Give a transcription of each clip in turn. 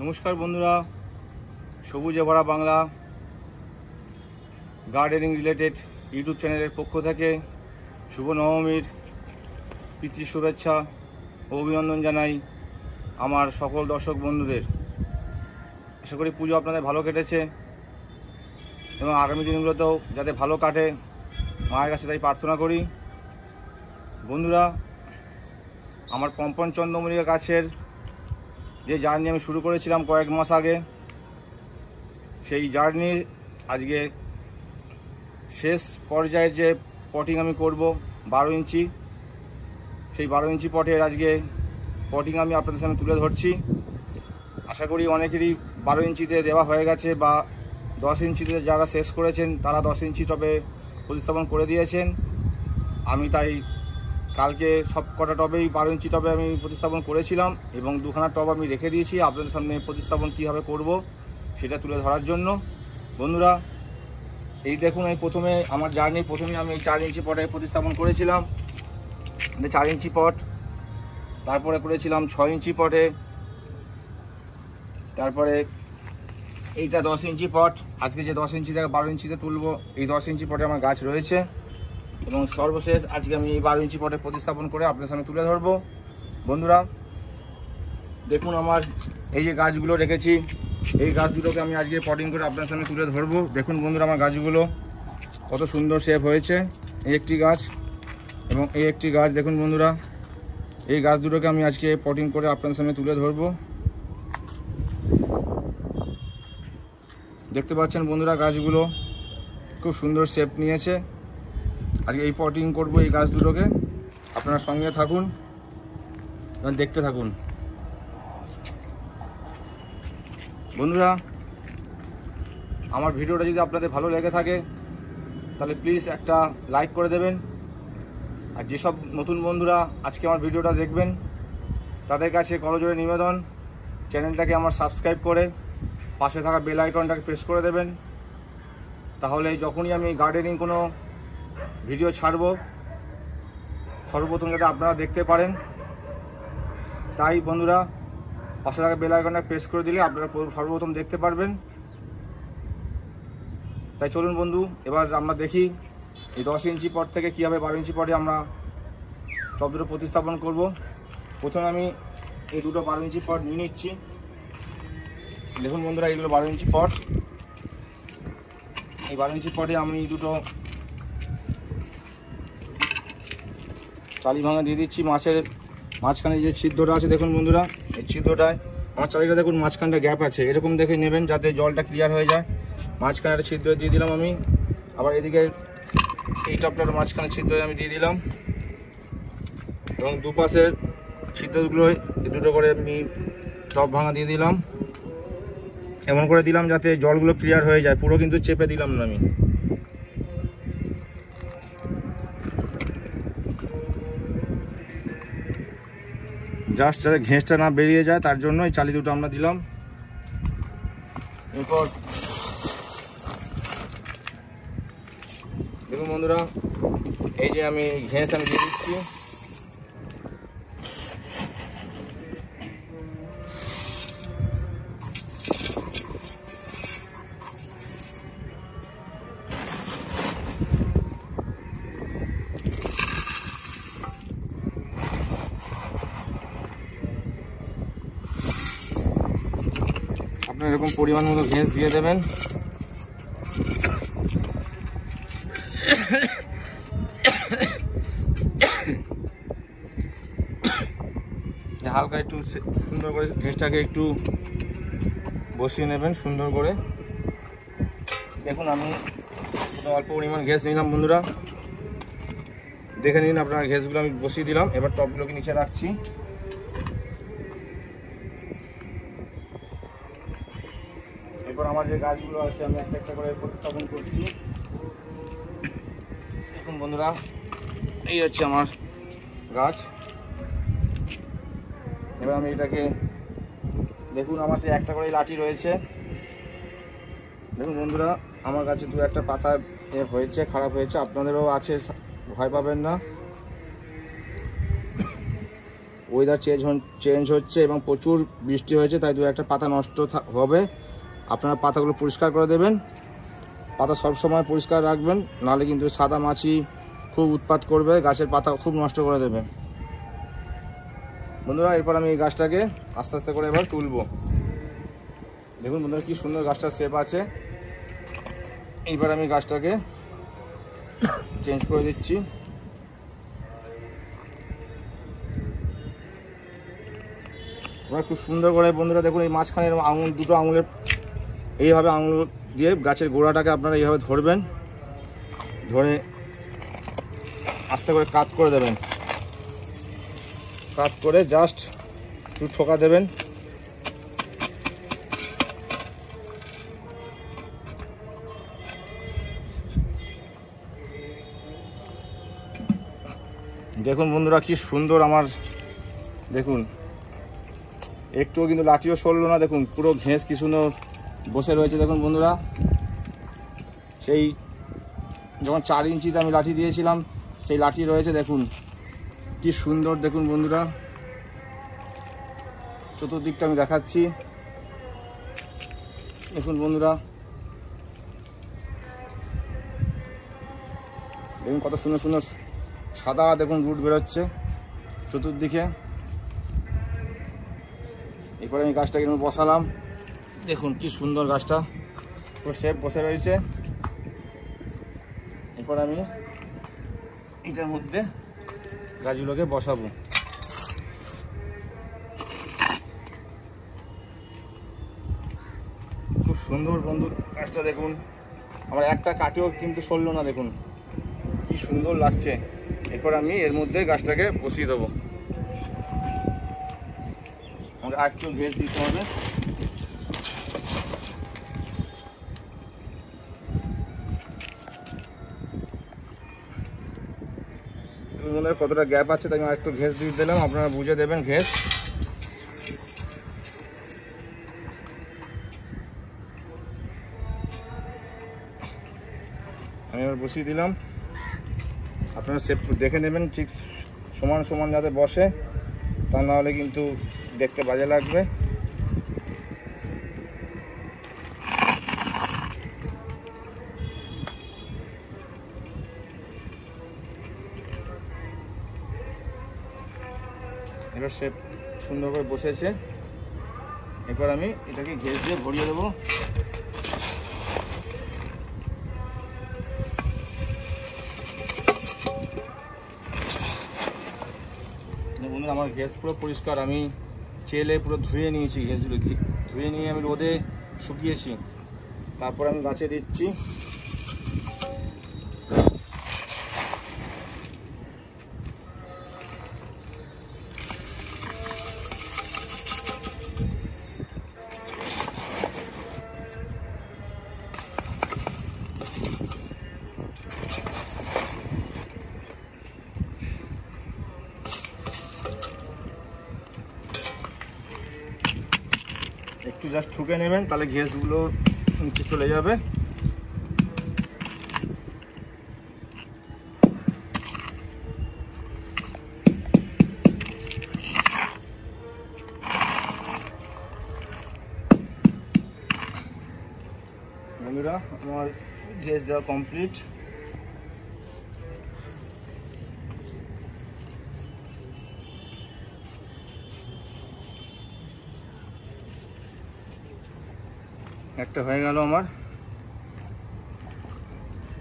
নমস্কার বন্ধুরা, সবুজে ভরা বাংলা গার্ডেনিং রিলেটেড ইউটিউব চ্যানেলের পক্ষ থেকে শুভ নবমীর প্রীতি শুভেচ্ছা ও অভিনন্দন জানাই আমার সকল দর্শক বন্ধুদের। আশা করি পুজো আপনাদের ভালো কেটেছে এবং আগামী দিনগুলোতেও যাতে ভালো কাটে মায়ের কাছে তাই প্রার্থনা করি। বন্ধুরা, আমার কম্পন চন্দ্রমল্লিকা গাছের যে জার্নি আমি শুরু করেছিলাম কয়েক মাস আগে, সেই জার্নির আজকে শেষ পর্যায়ের যে পটিং আমি করব 12 ইঞ্চি, সেই 12 ইঞ্চি পটের আজকে পটিং আমি আপনাদের সামনে তুলে ধরছি। আশা করি অনেকেরই 12 ইঞ্চিতে দেওয়া হয়ে গেছে বা 10 ইঞ্চিতে যারা শেষ করেছেন তারা 10 ইঞ্চি টবে প্রতিস্থাপন করে দিয়েছেন। আমি তাই কালকে সব কটা টবেই 12 ইঞ্চি টবে আমি প্রতিস্থাপন করেছিলাম এবং দুখানা টব আমি রেখে দিয়েছি আপনাদের সামনে প্রতিস্থাপন কীভাবে করব সেটা তুলে ধরার জন্য। বন্ধুরা, এই দেখুন, এই প্রথমে আমার জার্নির প্রথমে আমি এই 4 ইঞ্চি পটে প্রতিস্থাপন করেছিলাম, 4 ইঞ্চি পট, তারপরে করেছিলাম 6 ইঞ্চি পটে, তারপরে এইটা 10 ইঞ্চি পট। আজকে যে 10 ইঞ্চি থেকে 12 ইঞ্চিতে তুলব, এই 10 ইঞ্চি পটে আমার গাছ রয়েছে এবং সর্বশেষ আজকে আমি এই 12 ইঞ্চি পটে প্রতিস্থাপন করে আপনাদের সামনে তুলে ধরবো। বন্ধুরা দেখুন, আমার এই যে গাছগুলো রেখেছি, এই গাছ দুটোকে আমি আজকে পটিং করে আপনাদের সামনে তুলে ধরবো। দেখুন বন্ধুরা, আমার গাছগুলো কত সুন্দর শেপ হয়েছে। এই একটি গাছ এবং এই একটি গাছ, দেখুন বন্ধুরা, এই গাছ দুটোকে আমি আজকে পটিং করে আপনাদের সামনে তুলে ধরবো। দেখতে পাচ্ছেন বন্ধুরা, গাছগুলো খুব সুন্দর শেপ নিয়েছে। আজকে এই পটিং করব এই গাছ দুটোকে, আপনারা সঙ্গে থাকুন এবং দেখতে থাকুন। বন্ধুরা, আমার ভিডিওটা যদি আপনাদের ভালো লেগে থাকে তাহলে প্লিজ একটা লাইক করে দেবেন। আর যেসব নতুন বন্ধুরা আজকে আমার ভিডিওটা দেখবেন তাদের কাছে করজোড়ে নিবেদন, চ্যানেলটাকে আমার সাবস্ক্রাইব করে পাশে থাকা বেল আইকনটাকে প্রেস করে দেবেন। তাহলে যখনই আমি গার্ডেনিং কোনো ভিডিও ছাড়ব সর্বপ্রথম যাতে আপনারা দেখতে পারেন। তাই বন্ধুরা, পাশে থাকা বেল আইকনটা প্রেস করে দিলে আপনারা সর্বপ্রথম দেখতে পারবেন। তাই চলুন বন্ধু, এবার আমরা দেখি এই 10 ইঞ্চি পট থেকে কীভাবে 12 ইঞ্চি পটে আমরা টব দুটো প্রতিস্থাপন করব। প্রথমে আমি এই দুটো 12 ইঞ্চি পট নিয়ে নিচ্ছি। দেখুন বন্ধুরা, এইগুলো 12 ইঞ্চি পট। এই 12 ইঞ্চি পটে আমি দুটো চালি ভাঙা দিয়ে দিচ্ছি। মাঝখানে যে ছিদ্রটা আছে দেখুন বন্ধুরা, এই ছিদ্রটায় আমার চালিটা দেখুন মাঝখানটা গ্যাপ আছে, এরকম দেখে নেবেন যাতে জলটা ক্লিয়ার হয়ে যায়। মাঝখানে একটা ছিদ্র দিয়ে দিলাম আমি, আবার এদিকে এই টপটার মাঝখানে ছিদ্র আমি দিয়ে দিলাম এবং দুপাশের ছিদ্রগুলোয় দুটো করে আমি টপ ভাঙা দিয়ে দিলাম। এমন করে দিলাম যাতে জলগুলো ক্লিয়ার হয়ে যায়, পুরো কিন্তু চেপে দিলাম না আমি। জাস্ট যাতে ঘেঁষটা না বেরিয়ে যায় তার জন্য এই চালি দুটো আমরা দিলাম। এরপর দেখুন বন্ধুরা, এই যে আমি ঘেঁষ আমি দিয়ে দিচ্ছি। আপনারা এরকম পরিমাণ মতো ঘেঁষ দিয়ে দেবেন। হালকা একটু সুন্দর করে ঘেঁষটাকে একটু বসিয়ে নেবেন সুন্দর করে। দেখুন আমি অল্প পরিমাণ ঘেঁষ নিলাম বন্ধুরা, দেখে নিন আপনার ঘেঁষগুলো আমি বসিয়ে দিলাম। এবার টবগুলোকে নিচে রাখছি। এরপর আমার যে গাছগুলো আছে আমি একটা একটা করে প্রতিস্থাপন করছি। দেখুন বন্ধুরা, এই হচ্ছে আমার গাছ। এবার আমি এটাকে দেখুন, আমার সে একটা করে লাঠি রয়েছে। দেখুন বন্ধুরা, আমার কাছে দু একটা পাতা হয়েছে, খারাপ হয়েছে, আপনাদেরও আছে, ভয় পাবেন না। ওয়েদার চেঞ্জ হচ্ছে এবং প্রচুর বৃষ্টি হয়েছে, তাই দু একটা পাতা নষ্ট হবে। আপনারা পাতাগুলো পরিষ্কার করে দেবেন। পাতা সব সময় পরিষ্কার রাখবেন, নাহলে কিন্তু সাদা মাছি খুব উৎপাত করবে, গাছের পাতা খুব নষ্ট করে দেবে। বন্ধুরা, এরপর আমি এই গাছটাকে আস্তে আস্তে করে এবার তুলব। দেখুন বন্ধুরা, কি সুন্দর গাছটার শেপ আছে। এইবার আমি গাছটাকে চেঞ্জ করে দিচ্ছি। খুব সুন্দর করে বন্ধুরা দেখুন, এই মাঝখানের আঙুল, দুটো আঙুলের এইভাবে আঙুল দিয়ে গাছের গোড়াটাকে আপনারা এইভাবে ধরবেন, ধরে আস্তে করে কাট করে দেবেন। কাট করে জাস্ট একটু ঠোকা দেবেন। দেখুন বন্ধুরা, কি সুন্দর আমার, দেখুন একটুও কিন্তু লাঠিও সরলো না। দেখুন পুরো ঘেঁস কি সুন্দর বসে রয়েছে। দেখুন বন্ধুরা, সেই যখন 4 ইঞ্চিতে আমি লাঠি দিয়েছিলাম সেই লাঠি রয়েছে। দেখুন কি সুন্দর। দেখুন বন্ধুরা, চতুর্দিকটা আমি দেখাচ্ছি। দেখুন বন্ধুরা, দেখুন কত সুন্দর সুন্দর সাদা দেখুন রুট বেরোচ্ছে চতুর্দিকে। এরপরে আমি গাছটাকে বসালাম। দেখুন কি সুন্দর, গাছটা পুরো শেপ বসে রয়েছে। এরপর আমি এটার মধ্যে গাছগুলোকে বসাবো। খুব সুন্দর বন্ধু গাছটা। দেখুন আমার একটা কাটেও কিন্তু সরলো না। দেখুন কি সুন্দর লাগছে। এরপর আমি এর মধ্যে গাছটাকে বসিয়ে দেবো। আমাকে আর একটু ঘেস দিতে হবে। কতটা গ্যাপ আছে তাই আমি আর একটু ঘেস দিয়ে দিলাম। আপনারা বুঝে দেবেন ঘেস। আমি এবার বসিয়ে দিলাম। আপনারা সেপ দেখে নেবেন ঠিক সমান সমান যাতে বসে, তা না হলে কিন্তু দেখতে বাজে লাগবে। এবার শেপ সুন্দর করে বসেছে। এরপর আমি এটাকে ঘেস দিয়ে ভরিয়ে দেবো। বন্ধুরা, আমার গ্যাস পুরো পরিষ্কার। আমি চেলে পুরো ধুয়ে নিয়েছি। গ্যাসগুলো ধুয়ে নিয়ে আমি রোদে শুকিয়েছি, তারপর আমি গাছে দিচ্ছি। একটু জাস্ট ঠুকে নেবেন, তাহলে ঘেসগুলো নিচে চলে যাবে। বন্ধুরা, আমার ঘেস দেওয়া কমপ্লিট। একটা হয়ে গেল আমার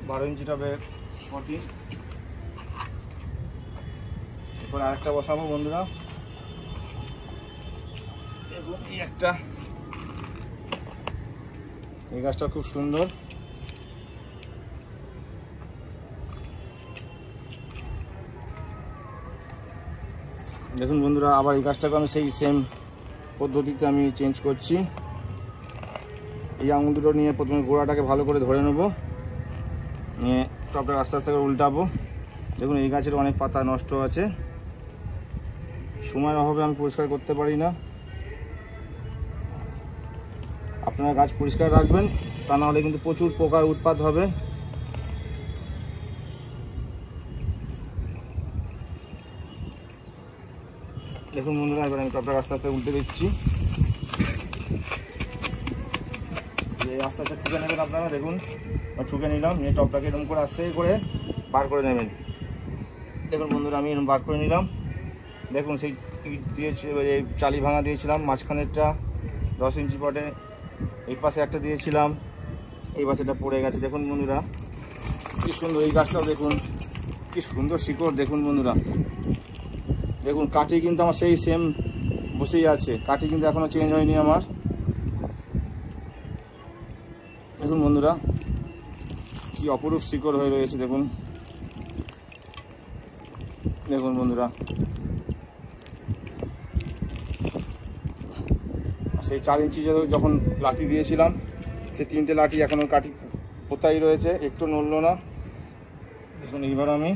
12 ইঞ্চি টবে পটি। এরপর আরেকটা বসাবো বন্ধুরা। এবং এই একটা, এই গাছটা খুব সুন্দর। দেখুন বন্ধুরা, আবার এই গাছটাকে আমি সেই সেম পদ্ধতিতে আমি চেঞ্জ করছি। এই আঙুল দুটো নিয়ে প্রথমে গোড়াটাকে ভালো করে ধরে নেব, নিয়ে টপটাকে আস্তে আস্তে করে উল্টাবো। দেখুন এই গাছের অনেক পাতা নষ্ট আছে, সময়ের অভাবে আমি পরিষ্কার করতে পারি না। আপনারা গাছ পরিষ্কার রাখবেন, তা নাহলে কিন্তু প্রচুর পোকার উৎপাত হবে। দেখুন বন্ধুরা, এবার আমি টপটাকে আস্তে আস্তে উল্টে দিচ্ছি। আস্তে আস্তে ঠুকে নেবেন আপনারা। দেখুন ঠুকে নিলাম, নিয়ে টপটাকে এরকম করে আস্তে করে বার করে নেবেন। দেখুন বন্ধুরা, আমি এরকম বার করে নিলাম। দেখুন সেই দিয়েছি, এই চালি ভাঙা দিয়েছিলাম মাঝখানেরটা 10 ইঞ্চি পটে, এই পাশে একটা দিয়েছিলাম, এই পাশেটা পড়ে গেছে। দেখুন বন্ধুরা কি সুন্দর, এই গাছটাও দেখুন কি সুন্দর শিকড়। দেখুন বন্ধুরা, দেখুন কাঠি কিন্তু আমার সেই সেম বসেই আছে, কাঠি কিন্তু এখনও চেঞ্জ হয়নি আমার। দেখুন বন্ধুরা কি অপরূপ শিকড় হয়ে রয়েছে। দেখুন দেখুন বন্ধুরা, সেই 4 ইঞ্চি যখন লাঠি দিয়েছিলাম, সেই 3টে লাঠি এখনও কাঠি পোতাই রয়েছে, একটু নড়লো না। দেখুন এইবার আমি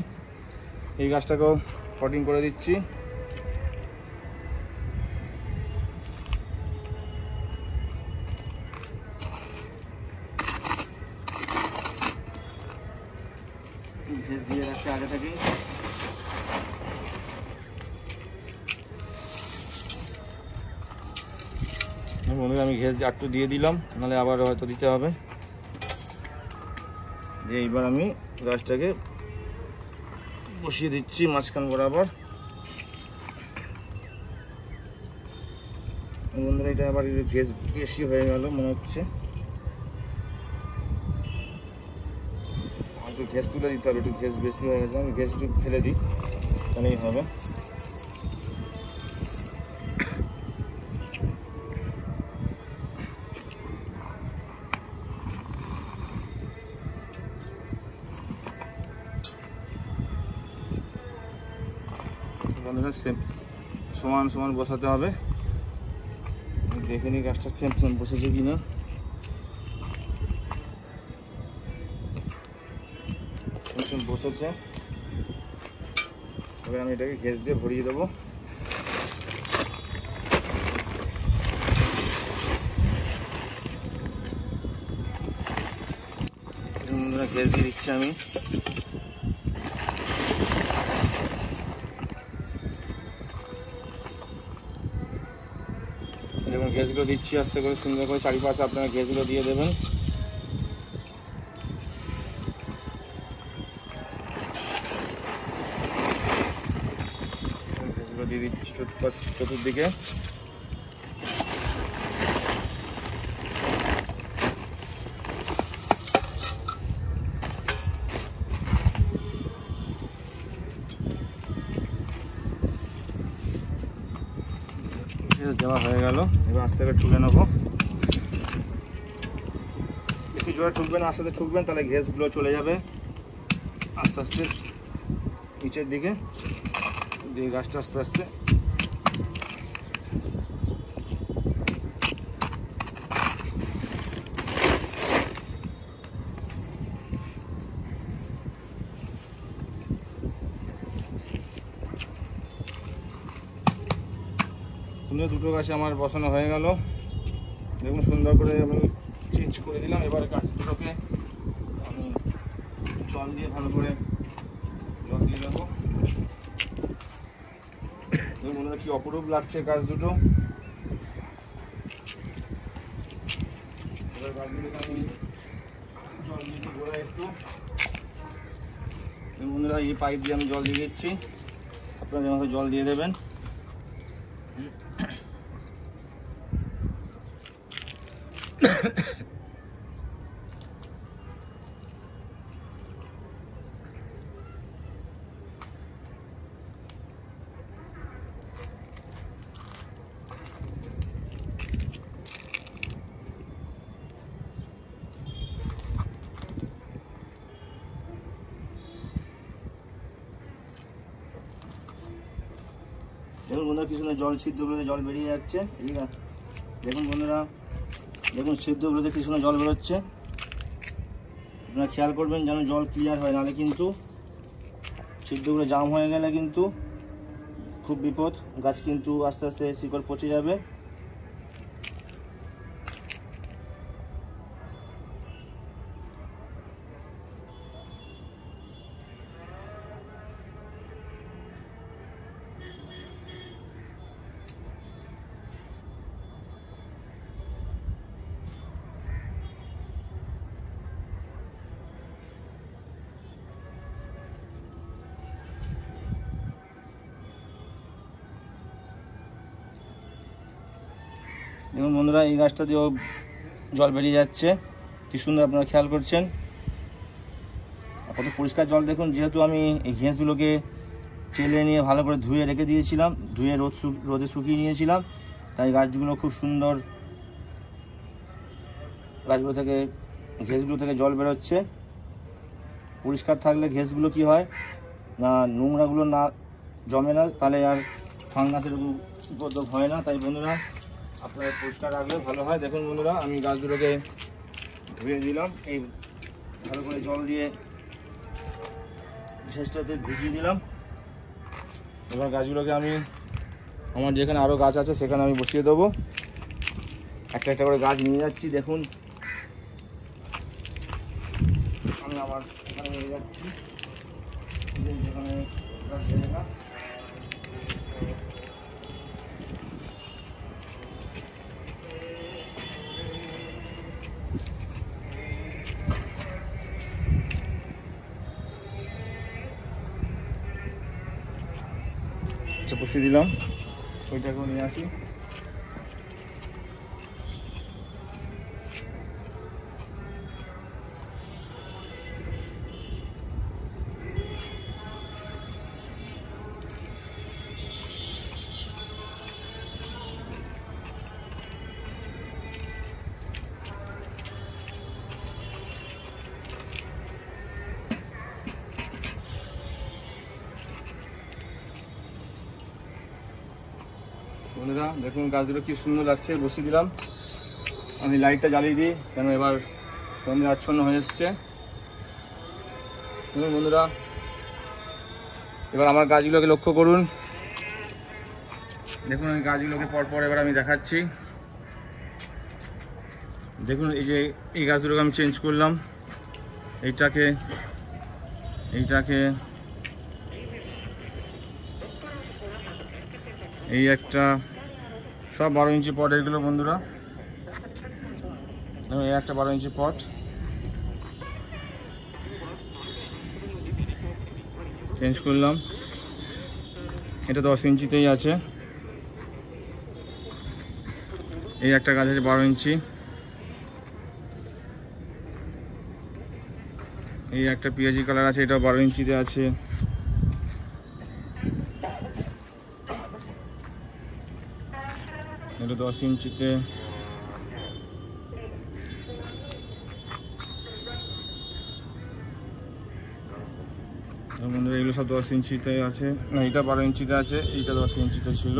এই গাছটাকেও কাটিং করে দিচ্ছি। ঘেস দিয়ে রাখতে আগে থেকেই। বন্ধুরা আমি ঘেস একটু দিয়ে দিলাম, নাহলে আবার হয়তো দিতে হবে। দিয়ে এইবার আমি গাছটাকে বসিয়ে দিচ্ছি মাঝখান বরাবর। বন্ধুরা এটা আবার ঘেস বেশি হয়ে গেল মনে হচ্ছে, একটু ঘেস তুলে দিতে হবে। একটু ঘেস বেশি হয়ে গেছে, আমি ঘেস একটু ফেলে দিই, তাহলেই হবে। বন্ধুরা সমান সমান বসাতে হবে, দেখে নিই গাছটা সেম বসেছে কিনা। সেম বসেছে। এবার আমি এটাকে ঘেস দিয়ে ভরিয়ে দেবো। ঘেস দিয়ে দিচ্ছি আমি। দেখুন ঘেসগুলো দিচ্ছি আস্তে করে, সুন্দর করে চারিপাশে আপনারা ঘেসগুলো দিয়ে দেবেন। ঘেসগুলো দিয়ে দিচ্ছি চতুর্দিকে। দেওয়া হয়ে গেল, এবার আস্তে করে ঠুকে নেবো। বেশি জোরে ঠুকবেন, আস্তে আস্তে ঠুকবেন, তাহলে ঘেসগুলো চলে যাবে আস্তে আস্তে নিচের দিকে। দিয়ে গাছটা আস্তে আস্তে দুটো গাছে আমার বসানো হয়ে গেল। দেখুন সুন্দর করে আমি চেঞ্জ করে দিলাম। এবার গাছ দুটোকে আমি জল দিয়ে ভালো করে জল দিয়ে দেবো। দেখুন কি অপরূপ লাগছে গাছ দুটো। এবার গাছগুলোকে আমি জল দিয়েছি গোড়ায় একটু। বন্ধুরা এই পাইপ দিয়ে আমি জল দিয়ে দিচ্ছি, আপনারা যেভাবে জল দিয়ে দেবেন। দেখুন বন্ধুরা কি সুন্দর জল ছিদ্রগুলোতে জল বেরিয়ে যাচ্ছে। দেখুন বন্ধুরা, দেখুন ছিদ্রগুলোতে কি সুন্দর জল বেরোচ্ছে। আপনারা খেয়াল করবেন যেন জল ক্লিয়ার হয়, নাহলে কিন্তু ছিদ্রগুলো জাম হয়ে গেলে কিন্তু খুব বিপদ, গাছ কিন্তু আস্তে আস্তে শিকড় পচে যাবে। দেখুন বন্ধুরা, এই গাছটা দিয়েও জল বেরিয়ে যাচ্ছে, কি সুন্দর আপনারা খেয়াল করছেন। কত পরিষ্কার জল দেখুন। যেহেতু আমি এই ঘেঁসগুলোকে চেলে নিয়ে ভালো করে ধুয়ে রেখে দিয়েছিলাম, ধুয়ে রোদে শুকিয়ে নিয়েছিলাম, তাই গাছগুলো খুব সুন্দর, ঘেঁসগুলো থেকে জল বেরোচ্ছে। পরিষ্কার থাকলে ঘেঁসগুলো কি হয় না, নোংরাগুলো না জমে না, তাহলে আর ফাঙ্গাসের উপদ্রব হয় না। তাই বন্ধুরা আপনারা পরিষ্কার রাখলে ভালো হয়। দেখুন বন্ধুরা, আমি গাছগুলোকে ধুয়ে দিলাম, এই ভালো করে জল দিয়ে ঘেঁসটাতে ভিজিয়ে দিলাম। এবার গাছগুলোকে আমি আমার যেখানে আরও গাছ আছে সেখানে আমি বসিয়ে দেবো। একটা একটা করে গাছ নিয়ে যাচ্ছি। দেখুন আমি আবার এখানে নিয়ে যাচ্ছি, যেখানে জায়গা। বসিয়ে দিলাম, ওইটাকেও নিয়ে আসি। বন্ধুরা দেখুন গাছগুলো কি সুন্দর লাগছে, বসিয়ে দিলাম। আমি লাইটটা জ্বালিয়ে দিই, কেন এবার সন্ধ্যে আচ্ছন্ন হয়ে এসছে। দেখুন বন্ধুরা, এবার আমার গাছগুলোকে লক্ষ্য করুন। দেখুন এই গাছগুলোকে পরপর এবার আমি দেখাচ্ছি। দেখুন এই যে এই গাছগুলোকে আমি চেঞ্জ করলাম, এইটাকে এই একটা, সব 12 ইঞ্চি পট এগুলো বন্ধুরা। এই একটা 12 ইঞ্চি পট, চেঞ্জ করলাম। এটা 10 ইঞ্চিতেই আছে। এই একটা গাছ আছে 12 ইঞ্চি। এই একটা পিয়াজি কালার আছে, এটা 12 ইঞ্চিতে আছে। এটা 10 ইঞ্চিতে। বন্ধুরা এগুলো সব 10 ইঞ্চিতে আছে, না এটা 12 ইঞ্চিতে আছে, এইটা 10 ইঞ্চিতে ছিল।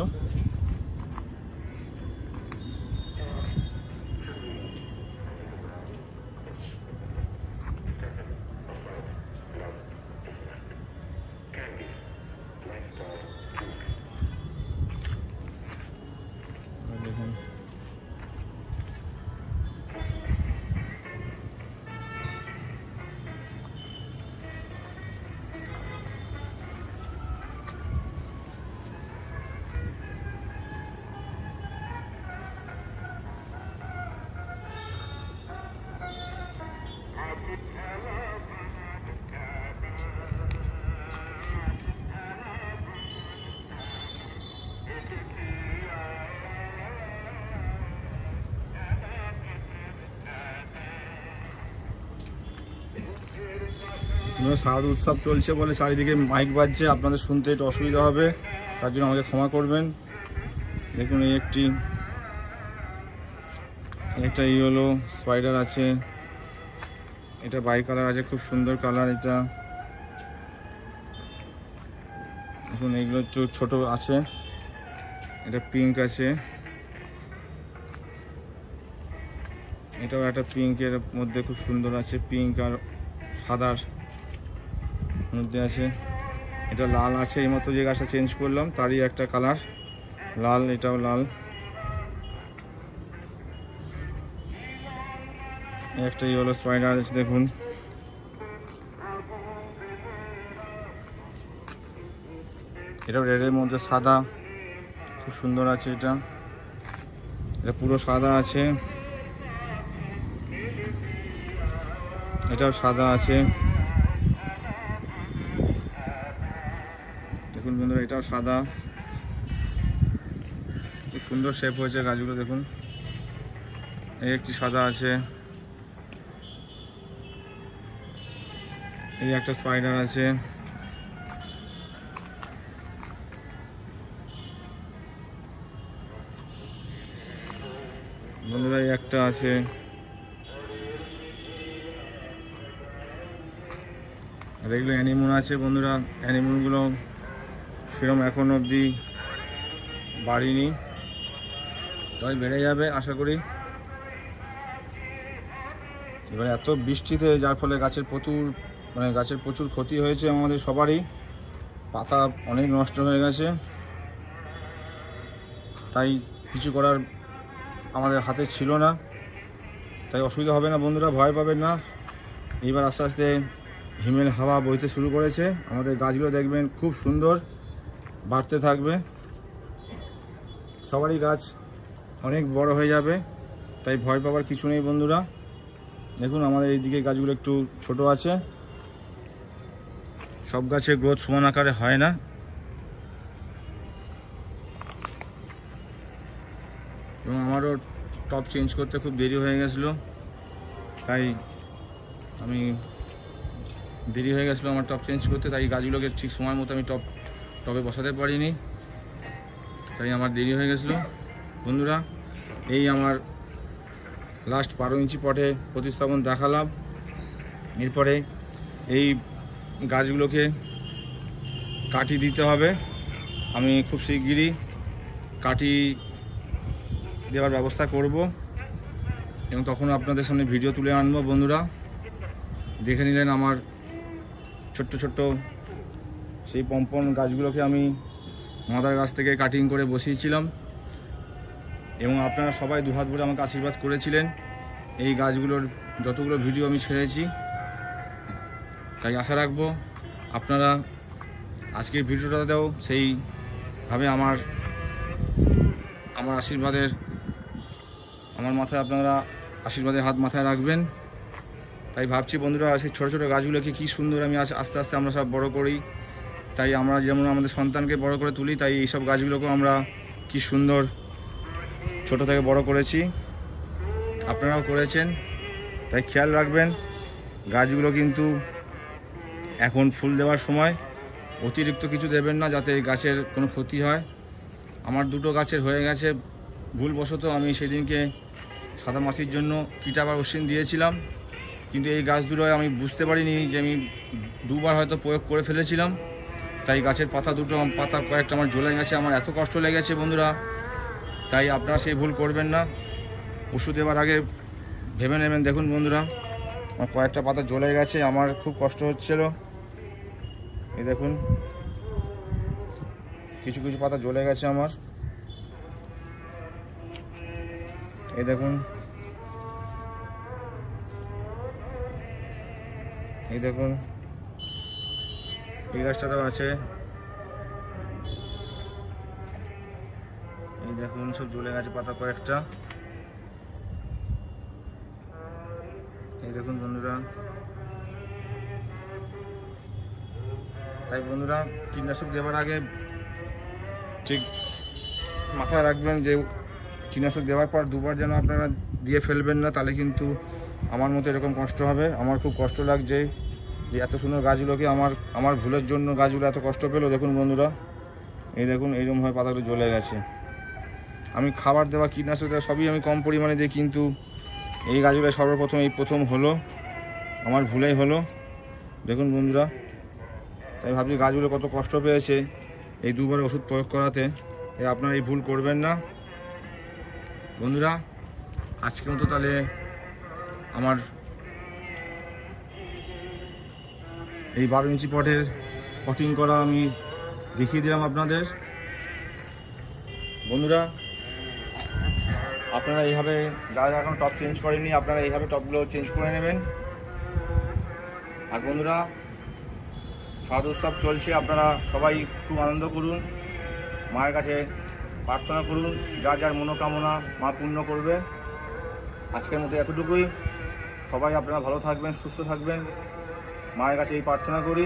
দেখুন শারদ উৎসব চলছে বলে চারিদিকে মাইক বাজছে, আপনাদের শুনতে একটু অসুবিধা হবে, তার জন্য আমাকে ক্ষমা করবেন। দেখুন এই একটা ইয়েলো স্পাইডার আছে, এটা বাই কালার আছে, খুব সুন্দর কালার এটা। দেখুন এইগুলো একটু ছোট আছে, এটা পিঙ্ক আছে, এটাও একটা পিঙ্কের মধ্যে খুব সুন্দর আছে, পিঙ্ক আর সাদার মধ্যে আছে। এটা লাল আছে, এই মতো যে গাছটা চেঞ্জ করলাম তারই একটা কালার লাল, এটাও লাল। একটা ইয়েলো স্পাইডার আছে, দেখুন এটাও রেডের মধ্যে সাদা, খুব সুন্দর আছে। এটা পুরো সাদা আছে, এটাও সাদা আছে। দেখুন বন্ধুরা এটাও সাদা, খুব সুন্দর শেপ হয়েছে গাছগুলো। দেখুন এই একটি সাদা আছে, এই একটা স্পাইডার আছে, বন্ধুরা এই একটা আছে, আর এগুলো অ্যানিমন আছে। বন্ধুরা অ্যানিমনগুলো সেরকম এখন অবধি বাড়িনি, তাই বেড়ে যাবে আশা করি। এবার এত বৃষ্টিতে যার ফলে গাছের প্রচুর ক্ষতি হয়েছে আমাদের সবারই, পাতা অনেক নষ্ট হয়ে গেছে, তাই কিছু করার আমাদের হাতে ছিল না, তাই অসুবিধা হবে না বন্ধুরা, ভয় পাবেন না। এইবার আস্তে আস্তে হিমেল হাওয়া বইতে শুরু করেছে, আমাদের গাছগুলো দেখবেন খুব সুন্দর বাড়তে থাকবে, সবারই গাছ অনেক বড় হয়ে যাবে, তাই ভয় পাওয়ার কিছু নেই বন্ধুরা। দেখুন আমাদের এইদিকে গাছগুলো একটু ছোট আছে, সব গাছের গ্রোথ সমান আকারে হয় না, এবং আমারও টপ চেঞ্জ করতে খুব দেরি হয়ে গেছিলো, তাই আমি আমার টপ চেঞ্জ করতে, তাই গাছগুলোকে ঠিক সময় মতো আমি টবে বসাতে পারিনি, তাই আমার দেরি হয়ে গেছিলো বন্ধুরা। এই আমার লাস্ট 12 ইঞ্চি পটে প্রতিস্থাপন দেখালাম। এরপরে এই গাছগুলোকে কাটি দিতে হবে, আমি খুব শিগগিরই কাটি দেওয়ার ব্যবস্থা করব, এবং তখন আপনাদের সামনে ভিডিও তুলে আনবো বন্ধুরা। দেখে নিলেন আমার ছোট্ট ছোট্ট সেই পম্পন গাছগুলোকে আমি মাদার গাছ থেকে কাটিং করে বসিয়েছিলাম, এবং আপনারা সবাই দুহাত ভরে আমাকে আশীর্বাদ করেছিলেন এই গাছগুলোর যতগুলো ভিডিও আমি ছেড়েছি, তাই আশা রাখবো আপনারা আজকের ভিডিওটাতেও সেইভাবে আমার আশীর্বাদের মাথায় আপনারা আশীর্বাদের হাত মাথায় রাখবেন। তাই ভাবছি বন্ধুরা সেই ছোটো ছোটো গাছগুলোকে কী সুন্দর আমি আস্তে আস্তে আমরা সব বড় করি, তাই আমরা যেমন আমাদের সন্তানকে বড় করে তুলি, তাই এইসব গাছগুলোকেও আমরা কি সুন্দর ছোট থেকে বড় করেছি, আপনারাও করেছেন, তাই খেয়াল রাখবেন। গাছগুলো কিন্তু এখন ফুল দেওয়ার সময়, অতিরিক্ত কিছু দেবেন না যাতে গাছের কোনো ক্ষতি হয়। আমার দুটো গাছের হয়ে গেছে ভুলবশত, আমি সেদিনকে সাদা মাছির জন্য কিটাবার ওষুধ দিয়েছিলাম, কিন্তু এই গাছ দুটোয় আমি বুঝতে পারিনি যে আমি দুবার হয়তো প্রয়োগ করে ফেলেছিলাম, তাই গাছের পাতা কয়েকটা আমার জ্বলে গেছে, আমার এত কষ্ট লেগেছে বন্ধুরা। তাই আপনারা সেই ভুল করবেন না, ওষুধ দেওয়ার আগে ভেবে নেবেন। দেখুন বন্ধুরা আমার কয়েকটা পাতা জ্বলে গেছে, আমার খুব কষ্ট হচ্ছিল, এই দেখুন কিছু কিছু পাতা জ্বলে গেছে আমার, এই দেখুন, এই দেখুন এই গাছটাতেও আছে, এই দেখুন সব জ্বলে গেছে পাতা কয়েকটা, এই দেখুন বন্ধুরা। তাই বন্ধুরা কীটনাশক দেওয়ার আগে ঠিক মাথায় রাখবেন যে কীটনাশক দেওয়ার পর দুবার যেন আপনারা দিয়ে ফেলবেন না, তাহলে কিন্তু আমার মতো এরকম কষ্ট হবে। আমার খুব কষ্ট লাগছে যে এত সুন্দর গাছগুলোকে আমার ভুলের জন্য গাছগুলো এত কষ্ট পেলো। দেখুন বন্ধুরা এই দেখুন এইরকমভাবে পাতাগুলো জ্বলে গেছে। আমি খাবার দেওয়া কীটনাশক দেওয়া সবই আমি কম পরিমাণে দিই, কিন্তু এই গাছগুলো সর্বপ্রথম প্রথম হলো, আমার ভুলেই হলো। দেখুন বন্ধুরা তাই ভাবছি গাছগুলো কত কষ্ট পেয়েছে এই দুবার ওষুধ প্রয়োগ করাতে, আপনারা এই ভুল করবেন না বন্ধুরা। আজকের মতো তাহলে আমার এই 12 ইঞ্চি পটের পটিং করা আমি দেখিয়ে দিলাম আপনাদের। বন্ধুরা আপনারা এইভাবে যারা এখন টপ চেঞ্জ করেননি, আপনারা এইভাবে টপগুলো চেঞ্জ করে নেবেন। আর বন্ধুরা শারদ উৎসব চলছে, আপনারা সবাই খুব আনন্দ করুন, মায়ের কাছে প্রার্থনা করুন, যার যার মনোকামনা মা পূর্ণ করবে। আজকের মতো এতটুকুই, সবাই আপনারা ভালো থাকবেন, সুস্থ থাকবেন, মায়ের কাছে এই প্রার্থনা করি।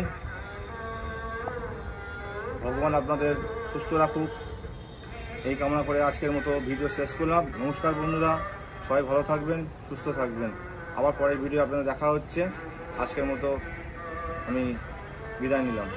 ভগবান আপনাদের সুস্থ রাখুক এই কামনা করে আজকের মতো ভিডিও শেষ করলাম। নমস্কার বন্ধুরা, সবাই ভালো থাকবেন, সুস্থ থাকবেন। আবার পরের ভিডিও আপনাদের দেখা হচ্ছে। আজকের মতো আমি বিদায় নিলাম।